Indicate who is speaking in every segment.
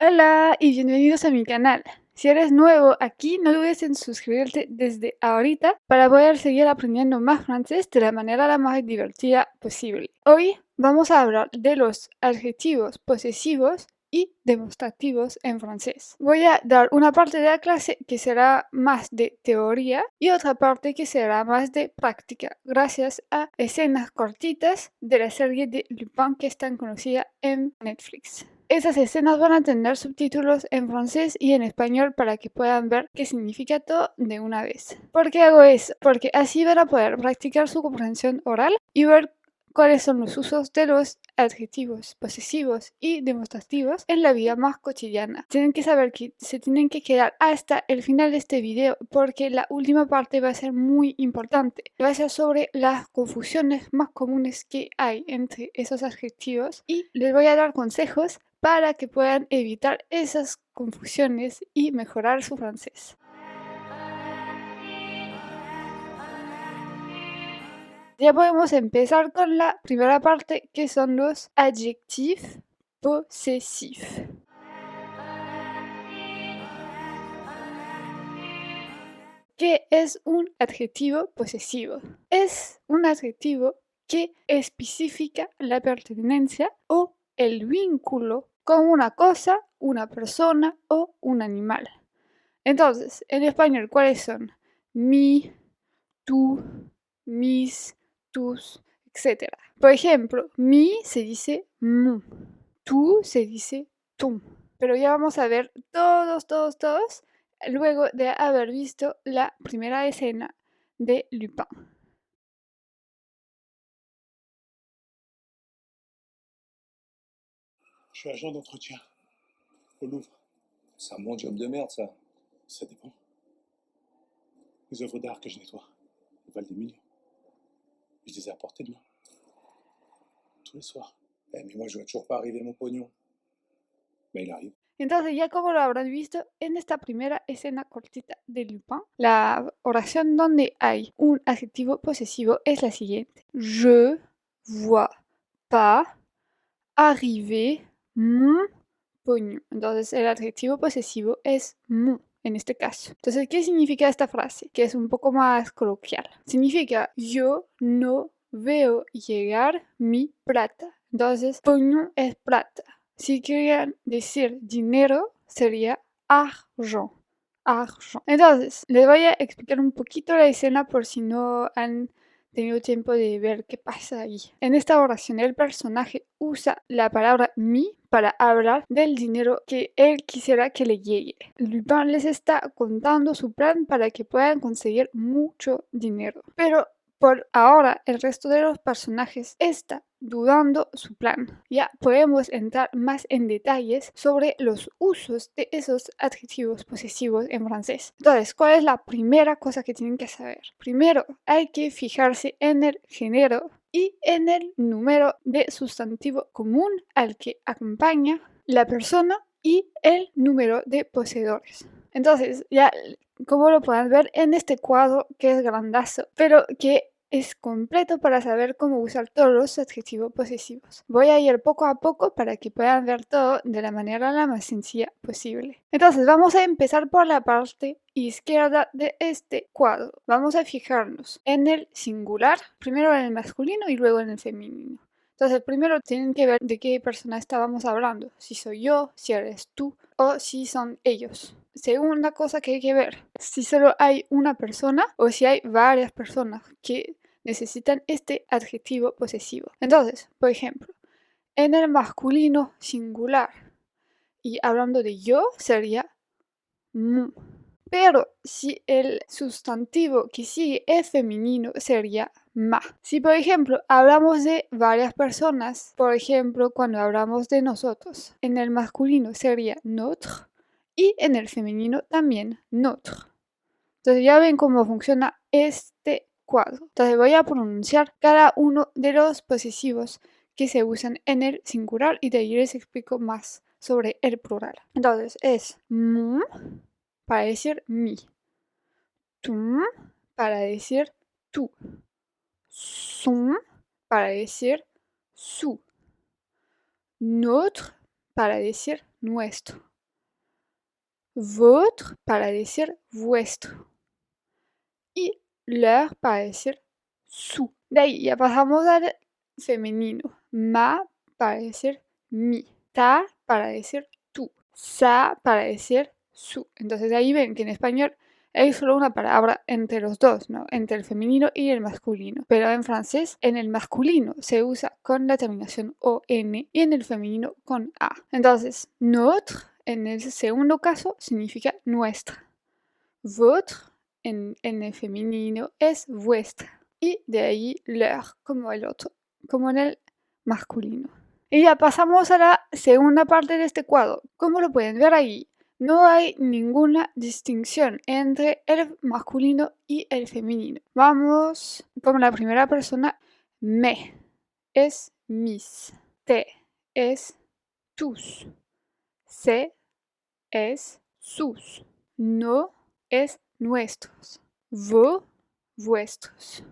Speaker 1: Hola y bienvenidos a mi canal. Si eres nuevo aquí, no dudes en suscribirte desde ahorita para poder seguir aprendiendo más francés de la manera la más divertida posible. Hoy vamos a hablar de los adjetivos posesivos y demostrativos en francés. Voy a dar una parte de la clase que será más de teoría y otra parte que será más de práctica, gracias a escenas cortitas de la serie de Lupin que es tan conocida en Netflix. Esas escenas van a tener subtítulos en francés y en español para que puedan ver qué significa todo de una vez. ¿Por qué hago eso? Porque así van a poder practicar su comprensión oral y ver cuáles son los usos de los adjetivos posesivos y demostrativos en la vida más cotidiana. Tienen que saber que se tienen que quedar hasta el final de este video porque la última parte va a ser muy importante. Va a ser sobre las confusiones más comunes que hay entre esos adjetivos y les voy a dar consejos para que puedan evitar esas confusiones y mejorar su francés. Ya podemos empezar con la primera parte que son los adjectifs posesifs. ¿Qué es un adjetivo posesivo? Es un adjetivo que especifica la pertenencia o el vínculo con una cosa, una persona o un animal. Entonces, en español, ¿cuáles son? Mi, tú, mis, tus, etc. Por ejemplo, mi se dice mon, tú se dice ton. Pero ya vamos a ver todos, luego de haber visto la primera escena de Lupin.
Speaker 2: Je suis agent d'entretien au Louvre.
Speaker 3: C'est un bon job de merde, ça.
Speaker 2: Ça dépend. Les œuvres d'art que je nettoie, elles valent des millions. Je les ai à portée de main. Tous les soirs.
Speaker 3: Mais moi, je vois toujours pas arriver mon pognon.
Speaker 2: Mais il arrive.
Speaker 1: Entonces, ya como lo habrán visto en esta primera escena cortita de Lupin, la oración donde hay un adjetivo posesivo es la siguiente. Je vois pas arriver mon pognon. Entonces, el adjetivo posesivo es mon en este caso. Entonces, ¿qué significa esta frase? Que es un poco más coloquial. Significa yo no veo llegar mi plata. Entonces, pognon es plata. Si querían decir dinero, sería argent. Argent. Entonces, les voy a explicar un poquito la escena por si no han tenido tiempo de ver qué pasa ahí. En esta oración, el personaje usa la palabra mi para hablar del dinero que él quisiera que le llegue. Lupin les está contando su plan para que puedan conseguir mucho dinero. Pero por ahora, el resto de los personajes está dudando su plan. Ya podemos entrar más en detalles sobre los usos de esos adjetivos posesivos en francés. Entonces, ¿cuál es la primera cosa que tienen que saber? Primero, hay que fijarse en el género y en el número de sustantivo común al que acompaña la persona y el número de poseedores. Entonces, ya como lo pueden ver en este cuadro que es grandazo, pero que es completo para saber cómo usar todos los adjetivos posesivos. Voy a ir poco a poco para que puedan ver todo de la manera la más sencilla posible. Entonces vamos a empezar por la parte izquierda de este cuadro. Vamos a fijarnos en el singular, primero en el masculino y luego en el femenino. Entonces primero tienen que ver de qué persona estábamos hablando, si soy yo, si eres tú o si son ellos. Segunda cosa que hay que ver, si solo hay una persona o si hay varias personas que necesitan este adjetivo posesivo. Entonces, por ejemplo, en el masculino singular y hablando de yo sería mu. Pero si el sustantivo que sigue es femenino sería ma. Si por ejemplo hablamos de varias personas, por ejemplo cuando hablamos de nosotros, en el masculino sería notre y en el femenino también notre. Entonces ya ven cómo funciona este cuadro. Entonces voy a pronunciar cada uno de los posesivos que se usan en el singular y de ahí les explico más sobre el plural. Entonces es mon para decir mi, ton para decir tú, son para decir su, notre para decir nuestro. votre para decir vuestro y leur para decir su. De ahí ya pasamos al femenino. Ma para decir mi. Ta para decir tú. Sa para decir su. Entonces ahí ven que en español hay solo una palabra entre los dos, ¿no? Entre el femenino y el masculino. Pero en francés, en el masculino se usa con la terminación ON y en el femenino con A. Entonces, notre en el segundo caso significa nuestra. Votre en el femenino es vuestra. Y de ahí leur como el otro, como en el masculino. Y ya pasamos a la segunda parte de este cuadro. Como lo pueden ver ahí, no hay ninguna distinción entre el masculino y el femenino. Vamos con la primera persona. Me es mis. Te es tus. Se es sus. No es nuestros. Vos, vuestros.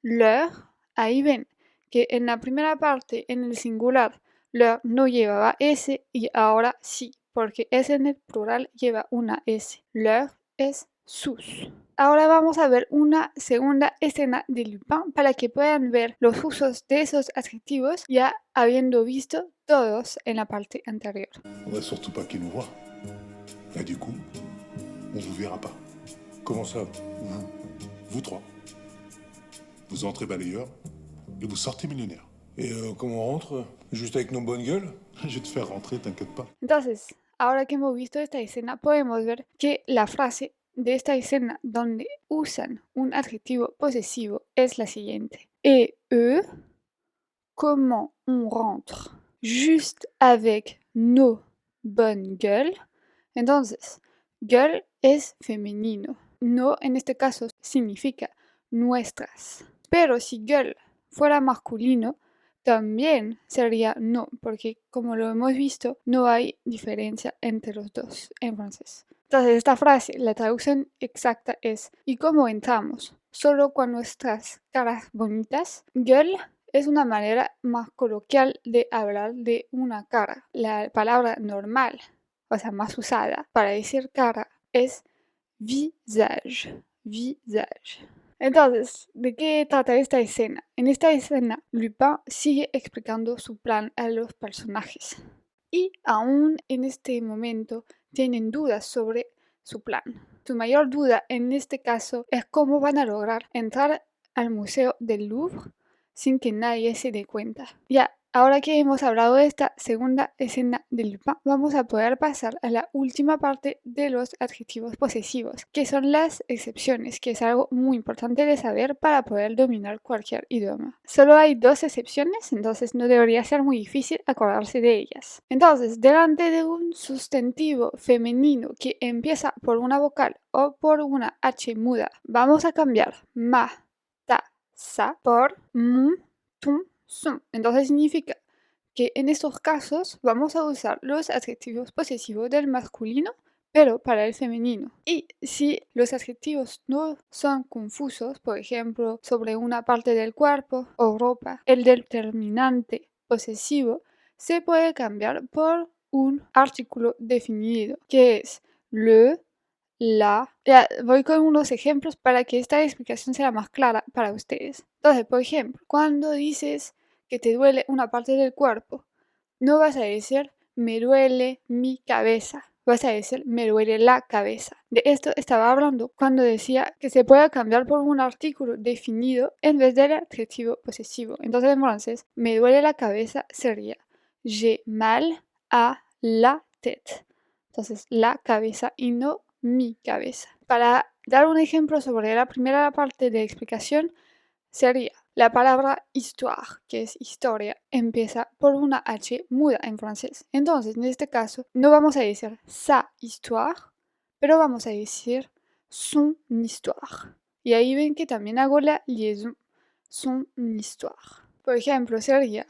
Speaker 1: Leur, ahí ven que en la primera parte, en el singular, leur no llevaba S y ahora sí, porque S en el plural lleva una S. Leur es sus. Ahora vamos a ver una segunda escena de Lupin para que puedan ver los usos de esos adjetivos ya habiendo visto todos en la parte anterior.
Speaker 2: Faudrait surtout pas qu'il nous voie. Et du coup, on vous verra pas.
Speaker 3: Comment ça?
Speaker 2: Vous trois. Vous entrez balayeur et vous sortez millionnaire.
Speaker 3: Et comment on rentre? Juste avec nos bonnes gueules?
Speaker 2: Je vais te faire rentrer, t'inquiète pas.
Speaker 1: Entonces, ahora que hemos visto esta escena, podemos ver que la frase de esta escena donde usan un adjetivo posesivo es la siguiente. Et eux, comment on rentre? Juste avec nos bonnes gueules. Entonces, gueule es femenino. No en este caso significa nuestras. Pero si gueule fuera masculino, también sería no, porque como lo hemos visto, no hay diferencia entre los dos en francés. Entonces, esta frase, la traducción exacta es ¿y cómo entramos? Solo con nuestras caras bonitas. Gueule es una manera más coloquial de hablar de una cara. La palabra normal, o sea, más usada para decir cara, es visage. Visage. Entonces, ¿de qué trata esta escena? En esta escena, Lupin sigue explicando su plan a los personajes. Y aún en este momento tienen dudas sobre su plan. Su mayor duda en este caso es cómo van a lograr entrar al Museo del Louvre sin que nadie se dé cuenta. Ya, ahora que hemos hablado de esta segunda escena de Lupin, vamos a poder pasar a la última parte de los adjetivos posesivos, que son las excepciones, que es algo muy importante de saber para poder dominar cualquier idioma. Solo hay dos excepciones, entonces no debería ser muy difícil acordarse de ellas. Entonces, delante de un sustantivo femenino que empieza por una vocal o por una H muda, vamos a cambiar ma, ta, sa por mu, tum, sum. Entonces significa que en estos casos vamos a usar los adjetivos posesivos del masculino, pero para el femenino. Y si los adjetivos no son confusos, por ejemplo, sobre una parte del cuerpo o ropa, el determinante posesivo se puede cambiar por un artículo definido, que es le, la. Ya, voy con unos ejemplos para que esta explicación sea más clara para ustedes. Entonces, por ejemplo, cuando dices que te duele una parte del cuerpo, no vas a decir me duele mi cabeza, vas a decir me duele la cabeza. De esto estaba hablando cuando decía que se puede cambiar por un artículo definido en vez del adjetivo posesivo. Entonces en francés, me duele la cabeza sería j'ai mal à la tête. Entonces la cabeza y no mi cabeza. Para dar un ejemplo sobre la primera parte de explicación, sería la palabra histoire, que es historia, empieza por una H muda en francés. Entonces, en este caso, no vamos a decir sa histoire, pero vamos a decir son histoire. Y ahí ven que también hago la liaison, son histoire. Por ejemplo, sería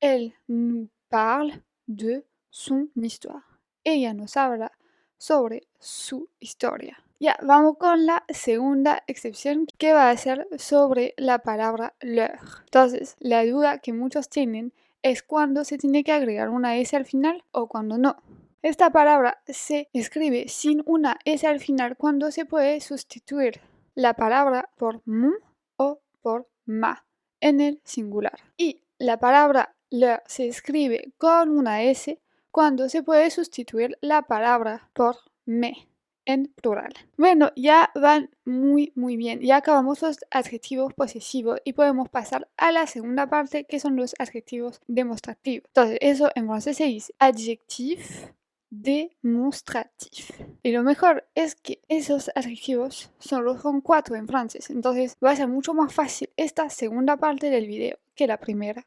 Speaker 1: elle nous parle de son histoire. Ella nos habla sobre su historia. Ya, vamos con la segunda excepción que va a ser sobre la palabra leur. Entonces, la duda que muchos tienen es cuándo se tiene que agregar una S al final o cuando no. Esta palabra se escribe sin una S al final cuando se puede sustituir la palabra por m o por ma en el singular. Y la palabra leur se escribe con una S cuando se puede sustituir la palabra por me en plural. Bueno, ya van muy bien. Ya acabamos los adjetivos posesivos y podemos pasar a la segunda parte, que son los adjetivos demostrativos. Entonces, eso en francés se dice adjectif démonstratif. Y lo mejor es que esos adjetivos solo son 4 en francés, entonces va a ser mucho más fácil esta segunda parte del video que la primera.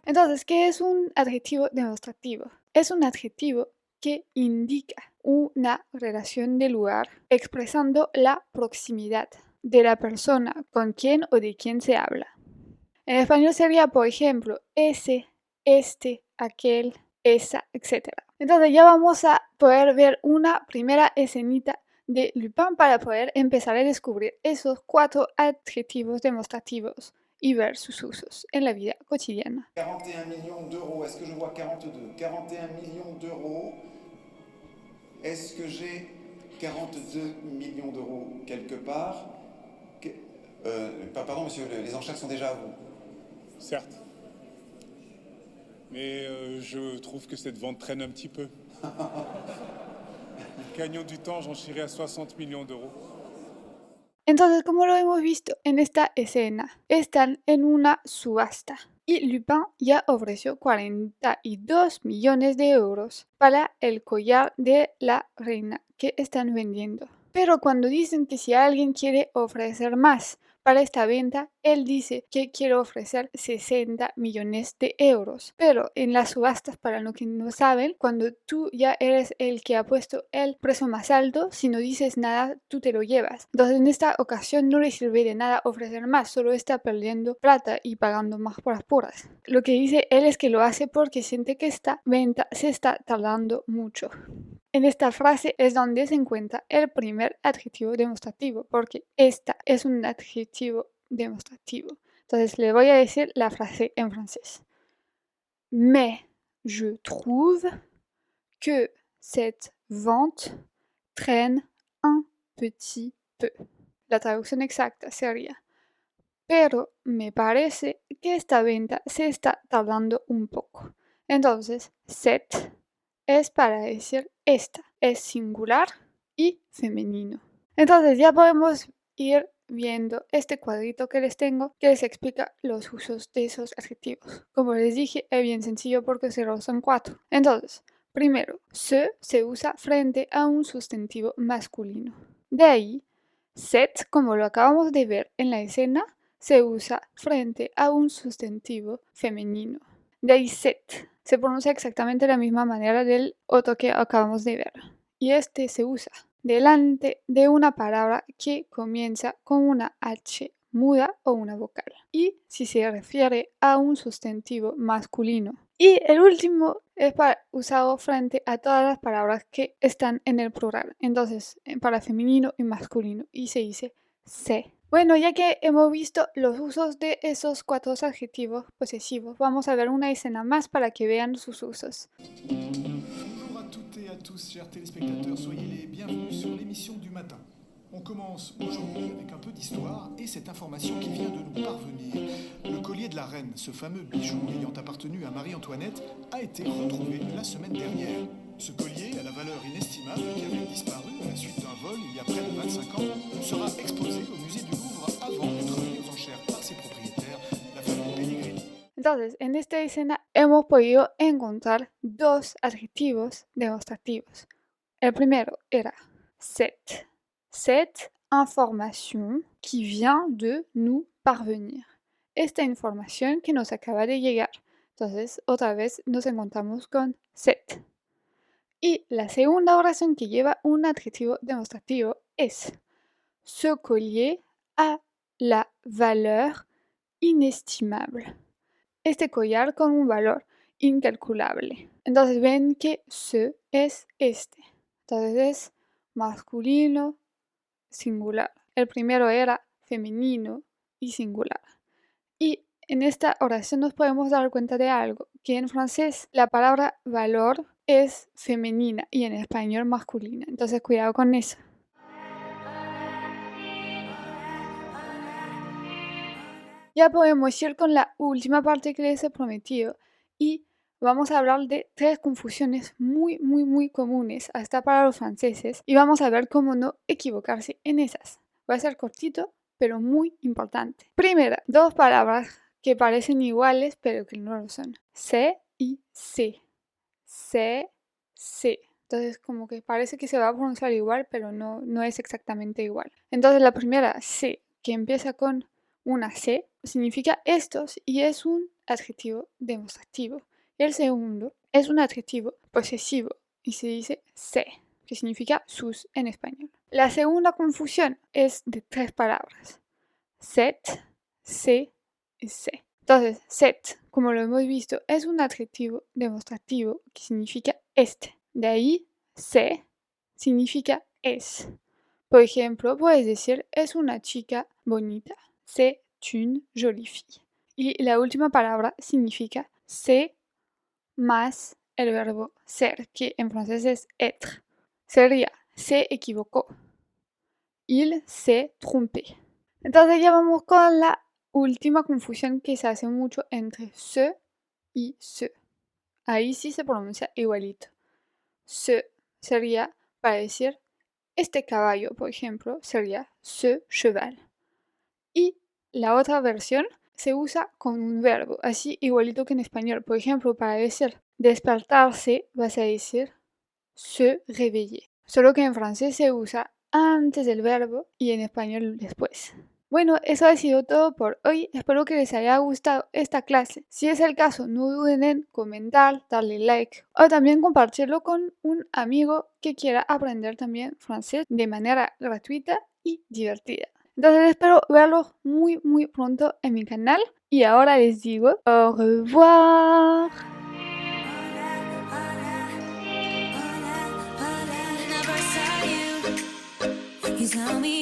Speaker 1: Entonces, ¿qué es un adjetivo demostrativo? Es un adjetivo que indica una relación de lugar expresando la proximidad de la persona con quien o de quien se habla. En español sería, por ejemplo, ese, este, aquel, esa, etc. Entonces ya vamos a poder ver una primera escenita de Lupin para poder empezar a descubrir esos 4 adjetivos demostrativos y ver sus usos en la vida cotidiana.
Speaker 4: 41 millions d'euros. Est-ce que je vois 42? 41 millions d'euros. Est-ce que j'ai 42 millions d'euros quelque part? Pardon, monsieur, les enchères sont déjà à vous.
Speaker 2: Certes. Mais je trouve que cette vente traîne un petit peu. Gagnons du temps, j'en chierai à 60 millions d'euros.
Speaker 1: Entonces, como lo hemos visto en esta escena, están en una subasta y Lupin ya ofreció 42 millones de euros para el collar de la reina que están vendiendo. Pero cuando dicen que si alguien quiere ofrecer más para esta venta, él dice que quiere ofrecer 60 millones de euros. Pero en las subastas, para los que no saben, cuando tú ya eres el que ha puesto el precio más alto, si no dices nada, tú te lo llevas. Entonces en esta ocasión no le sirve de nada ofrecer más, solo está perdiendo plata y pagando más por las puras. Lo que dice él es que lo hace porque siente que esta venta se está tardando mucho. En esta frase es donde se encuentra el primer adjetivo demostrativo, porque esta es un adjetivo demostrativo. Entonces le voy a decir la frase en francés. Mais je trouve que cette vente traîne un petit peu. La traducción exacta sería, pero me parece que esta venta se está tardando un poco. Entonces, cette es para decir esta, es singular y femenino. Entonces ya podemos ir viendo este cuadrito que les tengo que les explica los usos de esos adjetivos. Como les dije, es bien sencillo porque solo son 4. Entonces, primero, se usa frente a un sustantivo masculino. De ahí, cette, como lo acabamos de ver en la escena, se usa frente a un sustantivo femenino. De ahí, cette se pronuncia exactamente de la misma manera del otro que acabamos de ver. Y este se usa delante de una palabra que comienza con una H muda o una vocal. Y si se refiere a un sustantivo masculino. Y el último es usado frente a todas las palabras que están en el plural. Entonces, para femenino y masculino. Y se dice se. Bueno, ya que hemos visto los usos de esos 4 adjetivos posesivos, vamos a ver una escena más para que vean sus usos.
Speaker 5: Bonjour à toutes et à tous, chers téléspectateurs, soyez les bienvenus sur l'émission du matin. On commence aujourd'hui avec un peu d'histoire et cette information qui vient de nous parvenir. Le collier de la reine, ce fameux bijou ayant appartenu à Marie-Antoinette, a été retrouvé la semaine dernière. Ce collier, à la valeur inestimable, qui avait disparu à la suite d'un vol il y a près de 25 ans, sera exposé au musée du Louvre avant d'être mis aux enchères par ses propriétaires, la famille Pellegrini.
Speaker 1: Entonces, en esta escena hemos podido encontrar 2 adjetivos demostrativos. El primero era cette. Cette information qui vient de nous parvenir. Esta información que nos acaba de llegar. Entonces, otra vez nos encontramos con cette. Y la segunda oración que lleva un adjetivo demostrativo es ce collier a la valeur inestimable. Este collar con un valor incalculable. Entonces ven que ce es este. Entonces es masculino, singular. El primero era femenino y singular. Y en esta oración nos podemos dar cuenta de algo, que en francés la palabra valor es femenina y en español masculina. Entonces cuidado con eso. Ya podemos ir con la última parte que les he prometido y vamos a hablar de 3 confusiones muy comunes hasta para los franceses y vamos a ver cómo no equivocarse en esas. Va a ser cortito, pero muy importante. Primera, 2 palabras que parecen iguales pero que no lo son. C y C. C, C. Entonces como que parece que se va a pronunciar igual, pero no es exactamente igual. Entonces la primera C, que empieza con una C, significa estos y es un adjetivo demostrativo. El segundo es un adjetivo posesivo y se dice se, que significa sus en español. La segunda confusión es de 3 palabras. Set, se y se. Entonces, set, como lo hemos visto, es un adjetivo demostrativo que significa este. De ahí, se significa es. Por ejemplo, puedes decir es una chica bonita. C'est une jolie fille. Y la última palabra significa c'est más el verbo ser, que en francés es être. Sería se equivocó. Il s'est trompé. Entonces ya vamos con la última confusión que se hace mucho entre ce y ce. Ahí sí se pronuncia igualito. Ce sería para decir este caballo, por ejemplo, sería ce cheval. Y la otra versión se usa con un verbo, así igualito que en español. Por ejemplo, para decir despertarse, vas a decir se réveiller. Solo que en francés se usa antes del verbo y en español después. Bueno, eso ha sido todo por hoy. Espero que les haya gustado esta clase. Si es el caso, no duden en comentar, darle like o también compartirlo con un amigo que quiera aprender también francés de manera gratuita y divertida. Entonces espero verlos muy pronto en mi canal y ahora les digo au revoir.
Speaker 6: You tell me